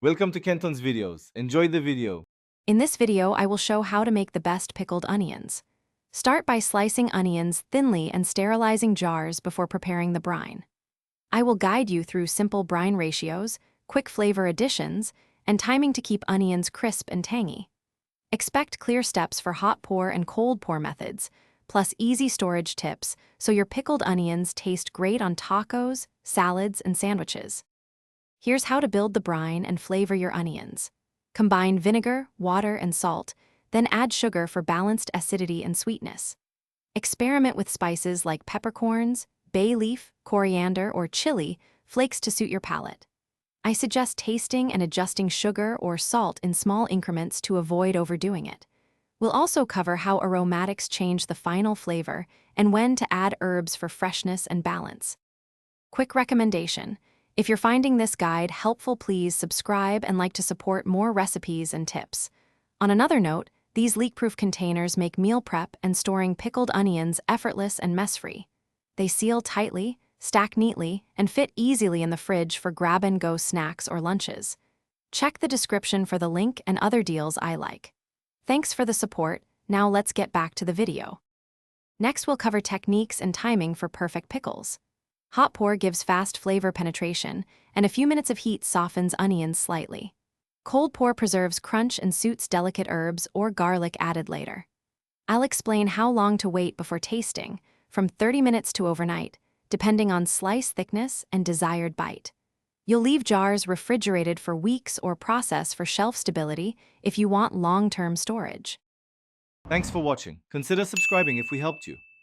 Welcome to Kenton's videos. Enjoy the video. In this video, I will show how to make the best pickled onions. Start by slicing onions thinly and sterilizing jars before preparing the brine. I will guide you through simple brine ratios, quick flavor additions, and timing to keep onions crisp and tangy. Expect clear steps for hot pour and cold pour methods, plus easy storage tips so your pickled onions taste great on tacos, salads, and sandwiches. Here's how to build the brine and flavor your onions. Combine vinegar, water, and salt, then add sugar for balanced acidity and sweetness. Experiment with spices like peppercorns, bay leaf, coriander, or chili flakes to suit your palate. I suggest tasting and adjusting sugar or salt in small increments to avoid overdoing it. We'll also cover how aromatics change the final flavor and when to add herbs for freshness and balance. Quick recommendation: if you're finding this guide helpful, please subscribe and like to support more recipes and tips. On another note, these leak-proof containers make meal prep and storing pickled onions effortless and mess-free. They seal tightly, stack neatly, and fit easily in the fridge for grab-and-go snacks or lunches. Check the description for the link and other deals I like. Thanks for the support. Now let's get back to the video. Next, we'll cover techniques and timing for perfect pickles. Hot pour gives fast flavor penetration, and a few minutes of heat softens onions slightly. Cold pour preserves crunch and suits delicate herbs or garlic added later. I'll explain how long to wait before tasting, from 30 minutes to overnight, depending on slice thickness and desired bite. You'll leave jars refrigerated for weeks or process for shelf stability if you want long-term storage. Thanks for watching. Consider subscribing if we helped you.